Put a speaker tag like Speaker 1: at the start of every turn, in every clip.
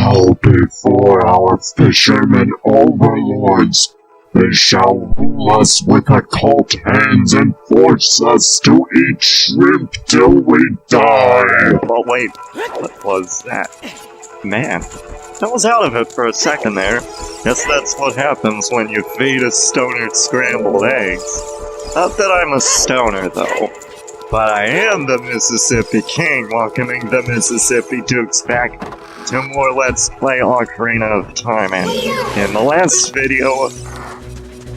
Speaker 1: bow before our fishermen overlords. They shall rule us with occult hands and force us to eat shrimp till we die.
Speaker 2: Oh, wait, what was that? Man, I was out of it for a second there. Guess that's what happens when you feed a stoner scrambled eggs. Not that I'm a stoner, though. But I am the Mississippi King, welcoming the Mississippi Dukes back to more Let's Play Ocarina of Time. And in the last video,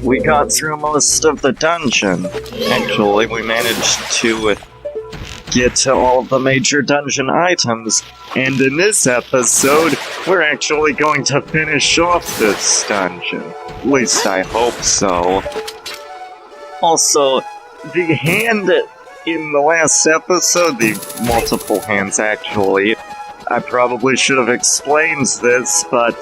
Speaker 2: we got through most of the dungeon. Actually, we managed to get to all of the major dungeon items. And in this episode, we're actually going to finish off this dungeon. At least I hope so. Also, the hand in the last episode, the multiple hands actually, I probably should have explained this, but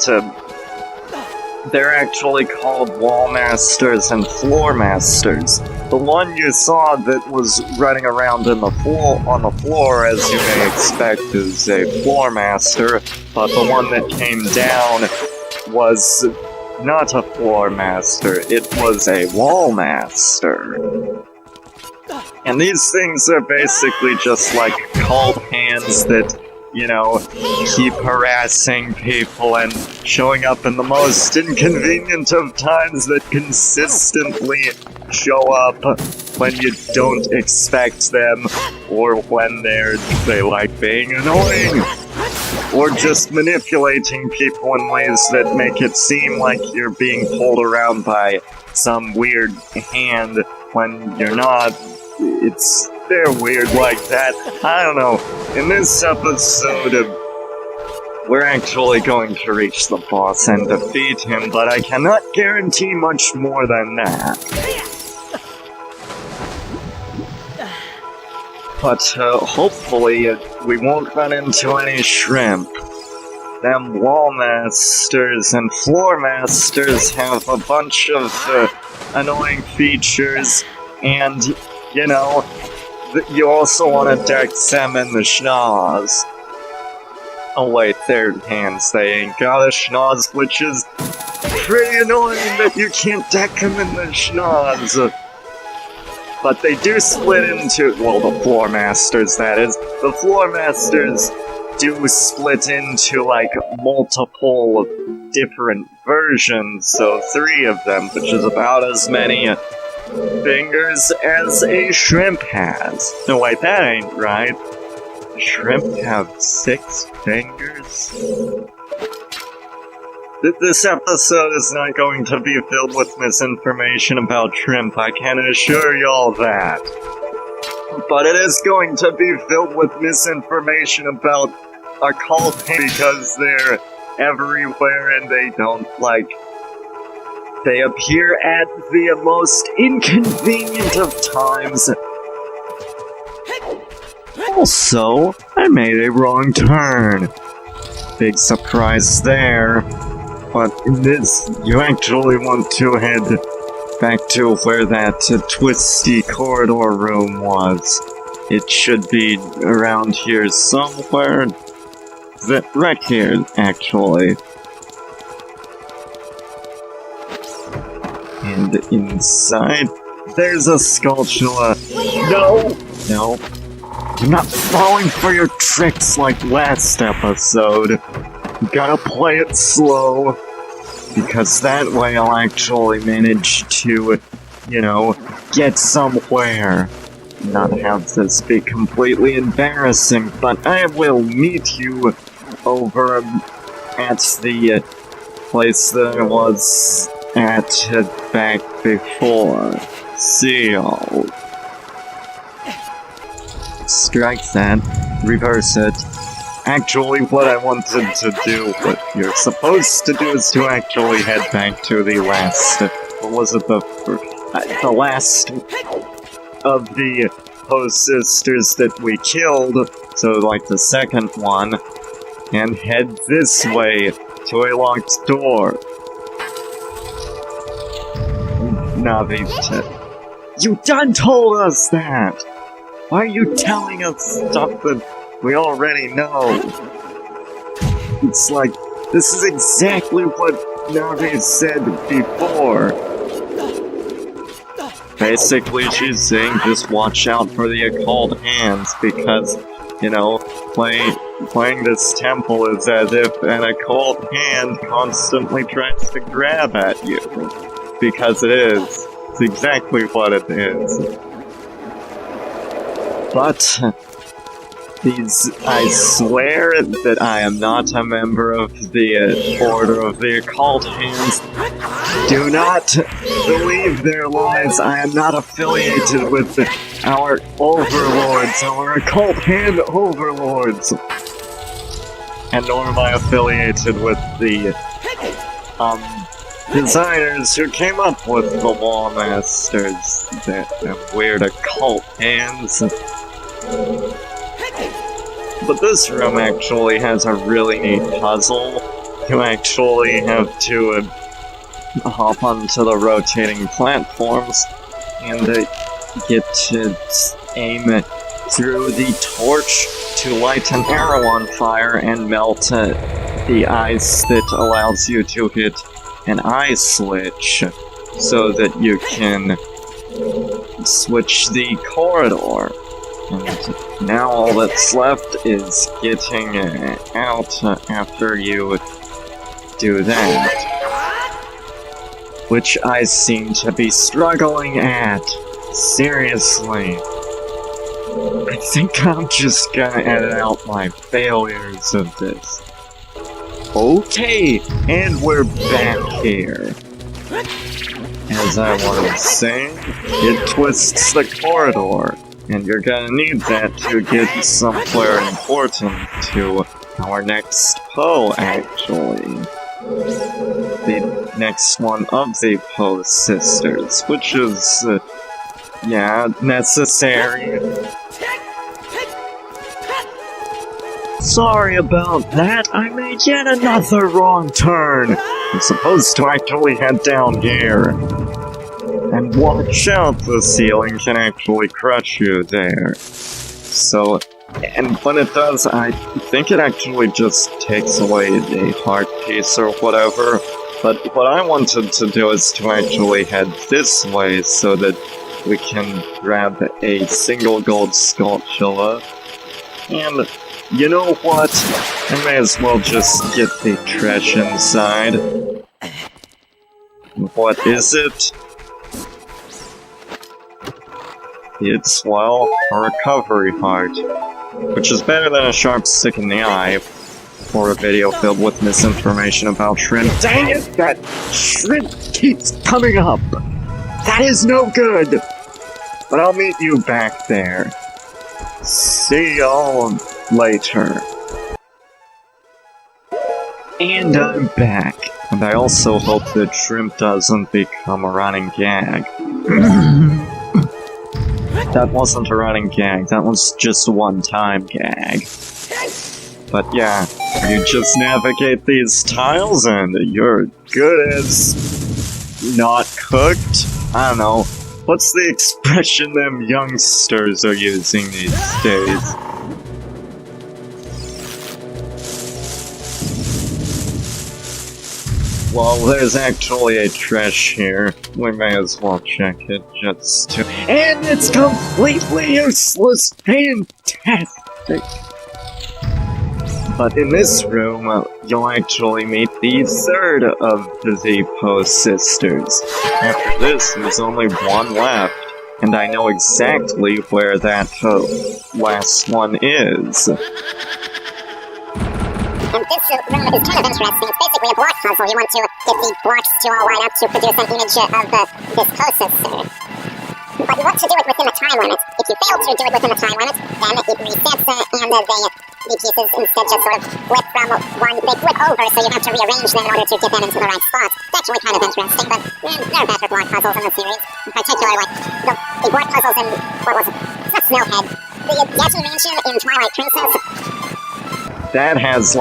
Speaker 2: they're actually called wall masters and floor masters. The one you saw that was running around on the floor, as you may expect, is a floor master, but the one that came down was not a floor master, it was a wall master. And these things are basically just like cult hands that, you know, keep harassing people and showing up in the most inconvenient of times that consistently show up when you don't expect them, or when they like being annoying, or just manipulating people in ways that make it seem like you're being pulled around by some weird hand when you're not. They're weird like that. I don't know. In this episode, we're actually going to reach the boss and defeat him, but I cannot guarantee much more than that. But hopefully we won't run into any shrimp. Them wall masters and floor masters have a bunch of annoying features, and you know, you also want to deck them in the schnoz. Oh wait, they're hands, they ain't got a schnoz, which is pretty annoying that you can't deck them in the schnoz. But they do split into, well, the floor masters, that is. The floor masters do split into, like, multiple different versions, so 3 of them, which is about as many fingers as a shrimp has. No, wait, that ain't right. Shrimp have 6 fingers? This episode is not going to be filled with misinformation about shrimp, I can assure y'all that. But it is going to be filled with misinformation about occult because they're everywhere and they don't, like, they appear at the most inconvenient of times. Also, I made a wrong turn. Big surprise there. But in this, you actually want to head back to where that twisty corridor room was. It should be around here somewhere. Right here, actually. And inside, there's a Skulltula. No, I'm not falling for your tricks like last episode. You gotta play it slow, because that way I'll actually manage to, you know, get somewhere. Not have this be completely embarrassing, but I will meet you over at the place that I was at back before. See y'all. Strike that. Reverse it. Actually, what I wanted to do, what you're supposed to do, is to actually head back to the last, what was it, the last of the Poe Sisters that we killed, so like the second one, and head this way to a locked door. Navi, you done told us that! Why are you telling us stuff that we already know? It's like This is exactly what Navi said before. Basically, she's saying just watch out for the occult hands because, you know, playing this temple is as if an occult hand constantly tries to grab at you. Because it is. It's exactly what it is. But I swear that I am not a member of the Order of the Occult Hands. Do not believe their lies. I am not affiliated with our overlords, our occult hand overlords. And nor am I affiliated with the designers who came up with the Law Masters, the weird occult hands. But this room actually has a really neat puzzle. You actually have to hop onto the rotating platforms and get to aim through the torch to light an arrow on fire and melt the ice that allows you to hit an ice switch so that you can switch the corridor. And now all that's left is getting out after you do that. Which I seem to be struggling at. Seriously. I think I'm just gonna edit out my failures of this. Okay, and we're back here. As I was saying, it twists the corridor. And you're gonna need that to get somewhere important to our next Poe, actually. The next one of the Poe Sisters, which is, yeah, necessary. Sorry about that, I made yet another wrong turn. I'm supposed to actually head down here. And watch out, the ceiling can actually crush you there. So, and when it does, I think it actually just takes away the heart piece or whatever. But what I wanted to do is to actually head this way so that we can grab a single Gold Skulltula. And you know what? I may as well just get the tresh inside. What is it? It's, well, a recovery heart, which is better than a sharp stick in the eye, or a video filled with misinformation about shrimp. Dang it, that shrimp keeps coming up! That is no good! But I'll meet you back there. See y'all later. And I'm back. And I also hope that shrimp doesn't become a running gag. That wasn't a running gag, that was just a one-time gag. But yeah, you just navigate these tiles and you're good as not cooked? I don't know. What's the expression them youngsters are using these days? Well, there's actually a tresh here. We may as well check it just to— and it's completely useless! Fantastic! But in this room, you'll actually meet the third of the Poe Sisters. After this, there's only one left, and I know exactly where that last one is.
Speaker 3: And this room is kind of interesting. It's basically a block puzzle. You want to get the blocks to all line up to produce an image of this Poe Sister. But you want to do it within the time limit. If you fail to do it within the time limit, then it resets and the pieces instead just sort of flip from one, they flip over, so you have to rearrange them in order to get them into the right spot. It's actually kind of interesting, but there are better block puzzles in the series. In particular, like the block puzzles in, what was it? It's not Snowhead. The Yeti Mansion in Twilight Princess.
Speaker 2: That has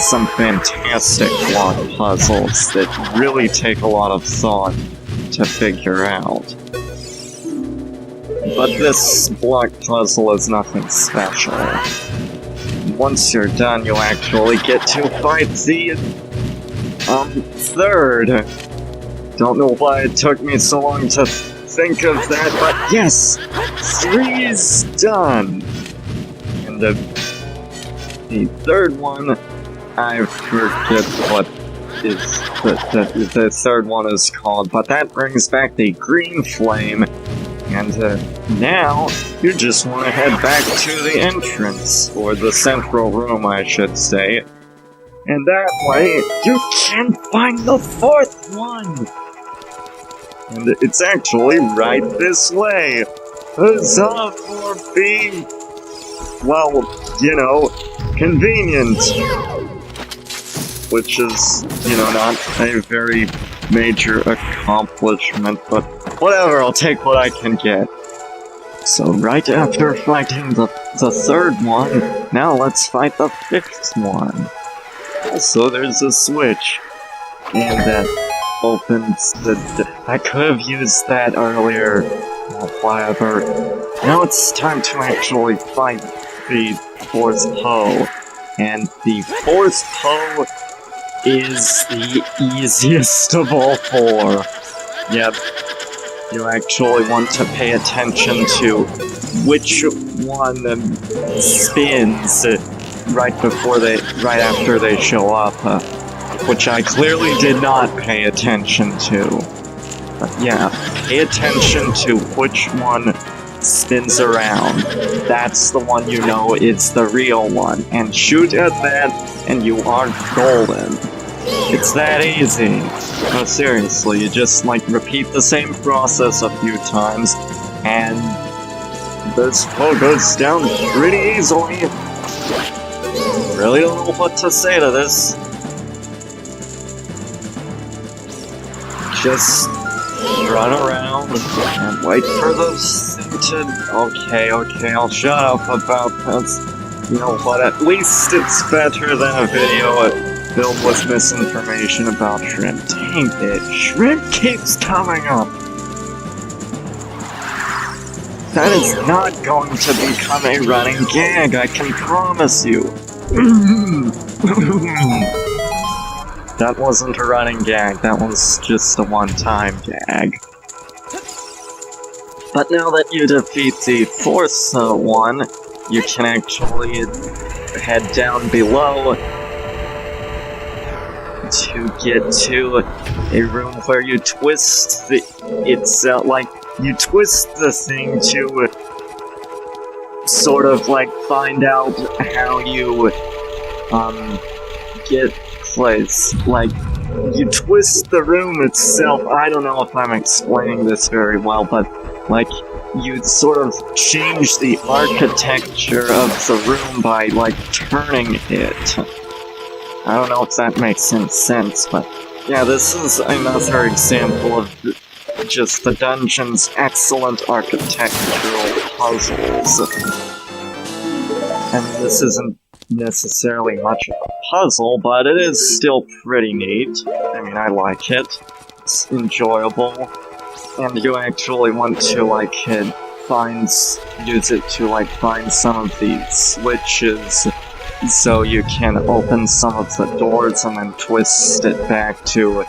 Speaker 2: some fantastic block puzzles that really take a lot of thought to figure out. But this block puzzle is nothing special. once you're done, you actually get to fight the third. Don't know why it took me so long to think of that, but yes, 3's done. And the third one, I forget what is the third one is called, but that brings back the green flame. And now, you just want to head back to the entrance, or the central room, I should say. And that way, you can find the fourth one! And it's actually right this way! Huzzah for being, well, you know, convenient! Which is, you know, not a very major accomplishment, but whatever, I'll take what I can get. So right after fighting the third one, now let's fight the fifth one. Also, there's a switch, and that opens the... I could have used that earlier, whatever. Now it's time to actually fight the fourth Poe, and the fourth Poe is the easiest of all four. Yep. You actually want to pay attention to which one spins right after they show up, which I clearly did not pay attention to. But yeah, pay attention to which one spins around. That's the one you know is the real one, and shoot at that, and you are golden. It's that easy. No, seriously, you just, like, repeat the same process a few times, and this Poe goes down pretty easily. Really don't know what to say to this. Just run around and wait for the thing to... Okay, I'll shut up about this. You know what, at least it's better than a video filled with misinformation about shrimp. Dang it, shrimp keeps coming up! That is not going to become a running gag, I can promise you. That wasn't a running gag, that was just a one-time gag. But now that you defeat the fourth one, you can actually head down below to get to a room where you twist the... you twist the thing to sort of, like, find out how you, get place. Like, you twist the room itself. I don't know if I'm explaining this very well, but, like, you sort of change the architecture of the room by, like, turning it. I don't know if that makes any sense, but yeah, this is another example of just the dungeon's excellent architectural puzzles. And this isn't necessarily much of a puzzle, but it is still pretty neat. I mean, I like it. It's enjoyable. And you actually want to, like, use it to, like, find some of these switches, so you can open some of the doors and then twist it back to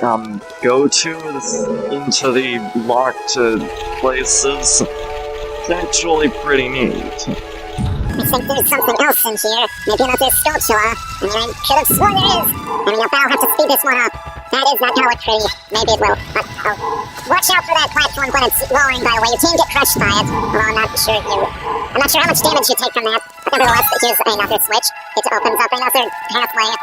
Speaker 2: go into the locked places. It's actually pretty neat.
Speaker 3: I think there's something else in here. Maybe another Skulltula. I mean, I could have sworn there is. I mean, I'll have to speed this one up. That is not gonna look pretty. Maybe it will. But watch out for that platform when it's lowering, by the way. You can't get crushed by it. Although I'm not sure how much damage you take from that. But nevertheless, here's another switch. It opens up another pathway.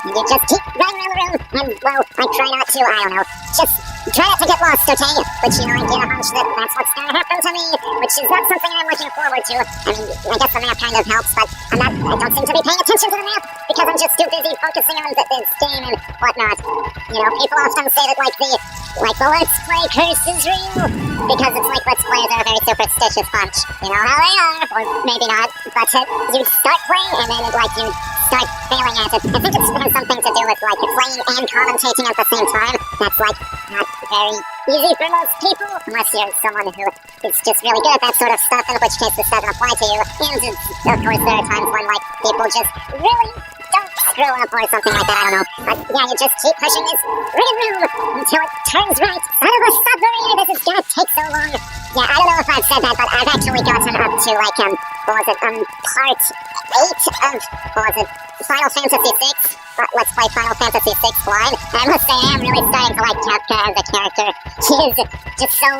Speaker 3: And you just keep running around the room. And, well, I try not to, I don't know. Just try not to get lost, okay? But, you know, I get a hunch that that's what's gonna happen to me. Which is not something I'm looking forward to. I mean, I guess the map kind of helps, but I don't seem to be paying attention to the map. Because I'm just too busy focusing on this game and whatnot. You know, people often say that, like the Let's Play curse is real. Because it's like Let's Players are a very superstitious bunch. You know how they are, or maybe not. But you start playing, and then, like, you start failing at it. I think it has something to do with, like, playing and commentating at the same time. That's, like, not very easy for most people, unless you're someone who is just really good at that sort of stuff, in which case this doesn't apply to you. And, of course, there are times when, like, people just really don't screw up or something like that, I don't know. But, yeah, you just keep pushing this rhythm until it turns right. Son of a submarine, this is gonna take so long. Yeah, I don't know if I've said that, but I've actually gotten up to, like, part 8 of, Final Fantasy VI? Let's play Final Fantasy VI blind. And I must say, I am really starting to like Kefka as a character. He is just so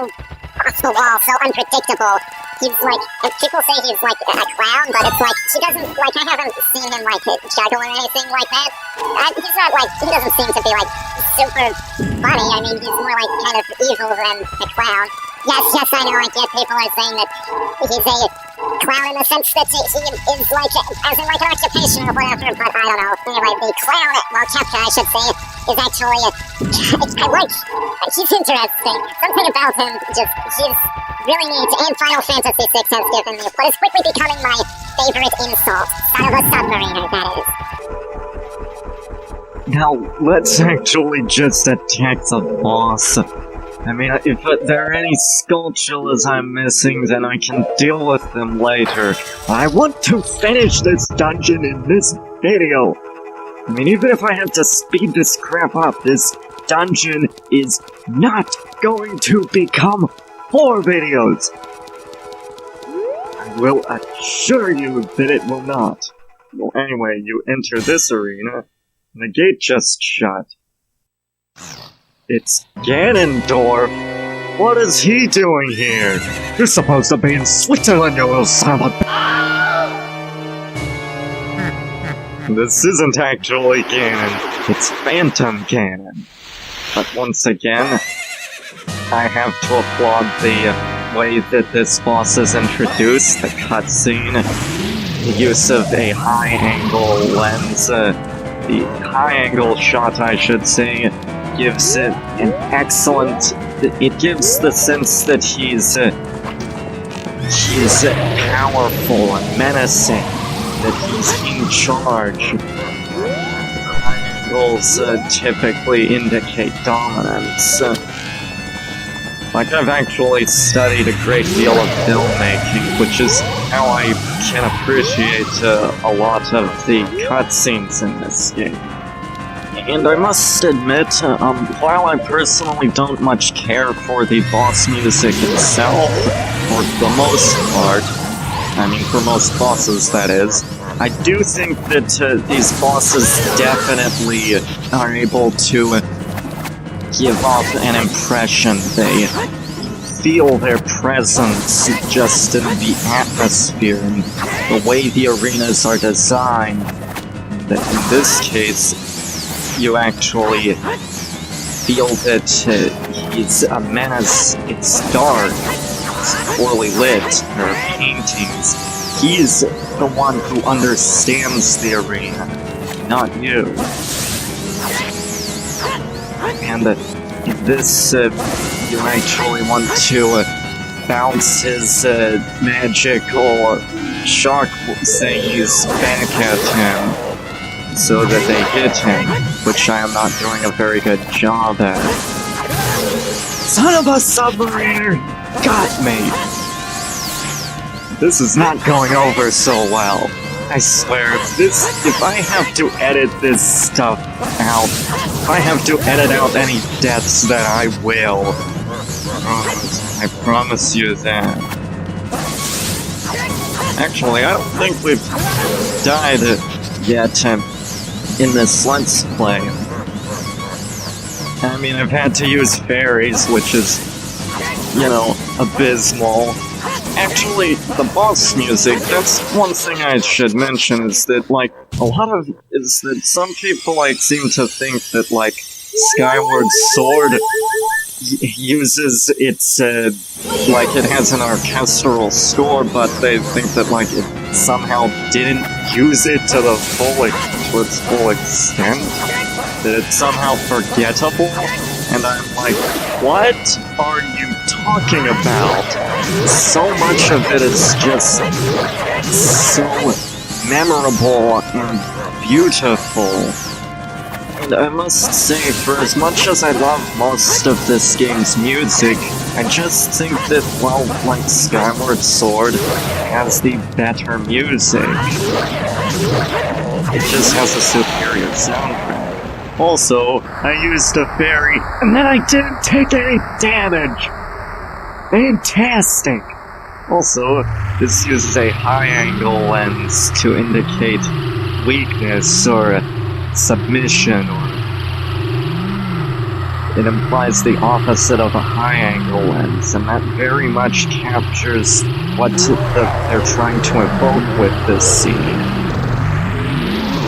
Speaker 3: off the wall, so unpredictable. He's like, and people say he's like a clown, but it's like, she doesn't, like, I haven't seen him like juggle or anything like that. He's not like, he doesn't seem to be like super funny. I mean, he's more like kind of evil than a clown. Yes, I know, I get people are saying that he's a clown in the sense that he is like, as in like an occupation or whatever, but I don't know. Anyway, the clown, well, Kefka, I should say, is actually, I like, he's interesting. Something about him, just, he's really neat, and Final Fantasy VI has given me what is quickly becoming my favorite insult. Son of a submariner, that is.
Speaker 2: Now, let's actually just attack the boss. I mean, if there are any Skulltulas I'm missing, then I can deal with them later. I want to finish this dungeon in this video! I mean, even if I have to speed this crap up, this dungeon is not going to become 4 videos! I will assure you that it will not. Well, anyway, you enter this arena, and the gate just shut. It's Ganondorf! What is he doing here? You're supposed to be in Switzerland, you little son of a... This isn't actually Ganon, it's Phantom Ganon. But once again, I have to applaud the way that this boss is introduced, the cutscene, the use of a high-angle lens, the high-angle shot, I should say, gives it an excellent... It gives the sense that he's powerful and menacing, that he's in charge. High angles typically indicate dominance. Like, I've actually studied a great deal of filmmaking, which is how I can appreciate a lot of the cutscenes in this game. And I must admit, while I personally don't much care for the boss music itself, for the most part, I mean for most bosses that is, I do think that these bosses definitely are able to give off an impression. They feel their presence just in the atmosphere and the way the arenas are designed. That in this case, you actually feel that he's a menace. It's dark, it's poorly lit, there are paintings. He's the one who understands the arena, not you. And in this, you actually want to bounce his magical shark thingies back at him, so that they hit him, which I am not doing a very good job at. Son of a submariner! Got me! This is not going over so well. I swear, if I have to edit this stuff out, if I have to edit out any deaths, that I will. I promise you that. Actually, I don't think we've died yet in this Let's Play. I mean, I've had to use fairies, which is, you know, abysmal. Actually, the boss music, that's one thing I should mention, is that, like, some people, like, seem to think that, like, Skyward Sword uses its, like, it has an orchestral score, but they think that, like, it somehow didn't use it to its full extent, that it's somehow forgettable, and I'm like, what are you talking about? So much of it is just so memorable and beautiful. And I must say, for as much as I love most of this game's music, I just think that, well, like Skyward Sword has the better music. It just has a superior soundtrack. Also, I used a fairy, and then I didn't take any damage! Fantastic! Also, this uses a high-angle lens to indicate weakness or submission, or it implies the opposite of a high-angle lens, and that very much captures what they're trying to evoke with this scene.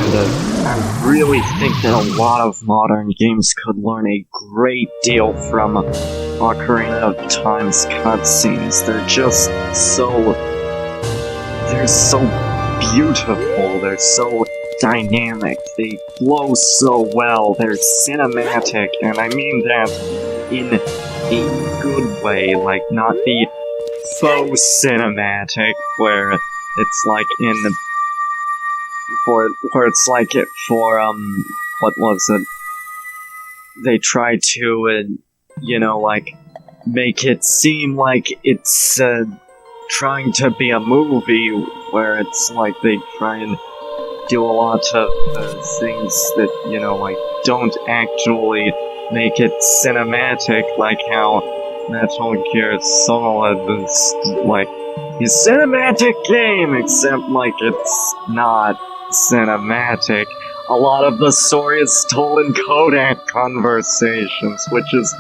Speaker 2: And I really think that a lot of modern games could learn a great deal from Ocarina of Time's cutscenes. They're just so... they're so beautiful, they're so dynamic, they flow so well, they're cinematic, and I mean that in a good way, like not the faux cinematic where it's like what was it? They try to, like, make it seem like it's, trying to be a movie, where it's like they try and do a lot of things that, like, don't actually make it cinematic, like how Metal Gear Solid is, like, a cinematic game, except, like, it's not cinematic. A lot of the story is told in Kodak conversations, which is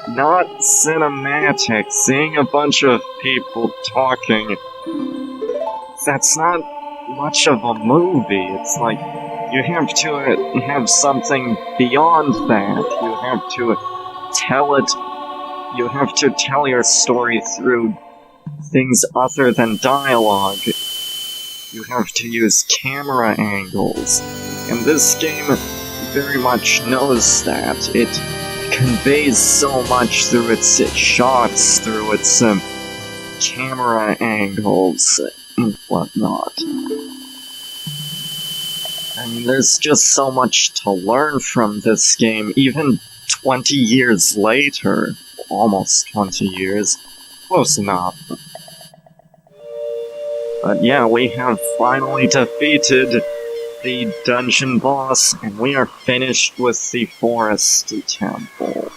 Speaker 2: not cinematic. Seeing a bunch of people talking, that's not much of a movie. It's like, you have to have something beyond that. You have to tell your story through things other than dialogue. You have to use camera angles. And this game very much knows that. It conveys so much through its shots, through its camera angles, and whatnot. I mean, there's just so much to learn from this game, even 20 years later. Almost 20 years. Close enough. But yeah, we have finally defeated the dungeon boss, and we are finished with the forest temple.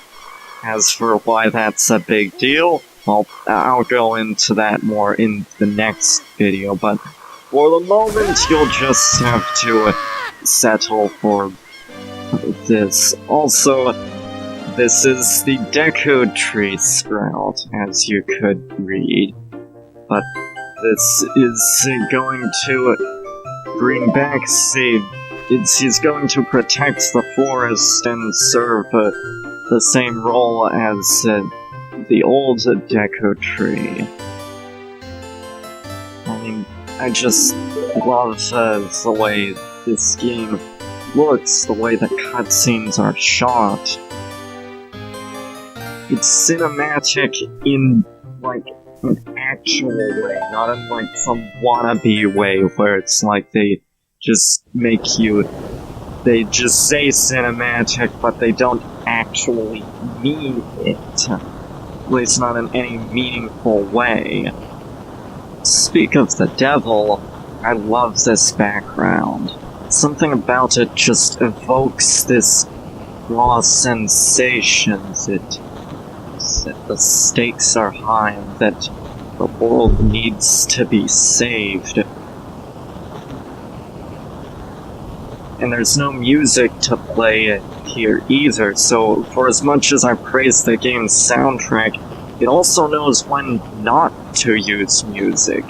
Speaker 2: As for why that's a big deal, well, I'll go into that more in the next video, but for the moment, you'll just have to settle for this. Also, this is the Deku Tree Sprout, as you could read, but this is going to bring back he's going to protect the forest and serve the same role as the old Deku Tree. I mean, I just love the way this game looks, the way the cutscenes are shot. It's cinematic in, like, an actual way, not in, like, some wannabe way where it's like they just they just say cinematic, but they don't actually mean it. At least not in any meaningful way. Speak of the devil, I love this background. Something about it just evokes this raw sensations. That the stakes are high and that the world needs to be saved. And there's no music to play here either, so for as much as I praise the game's soundtrack, it also knows when not to use music.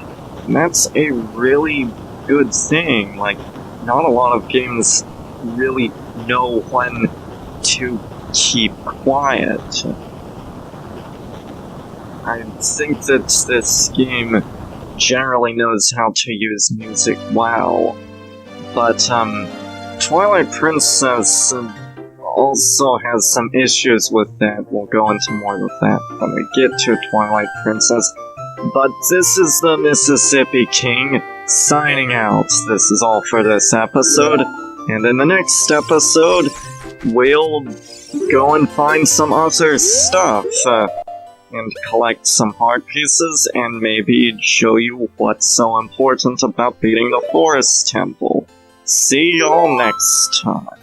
Speaker 2: And that's a really good thing. Like, not a lot of games really know when to keep quiet. I think that this game generally knows how to use music well, but Twilight Princess also has some issues with that. We'll go into more of that when we get to Twilight Princess. But this is the Mississippi King signing out. This is all for this episode, And in the next episode, we'll go and find some other stuff, and collect some heart pieces, and maybe show you what's so important about beating the Forest Temple. See y'all next time.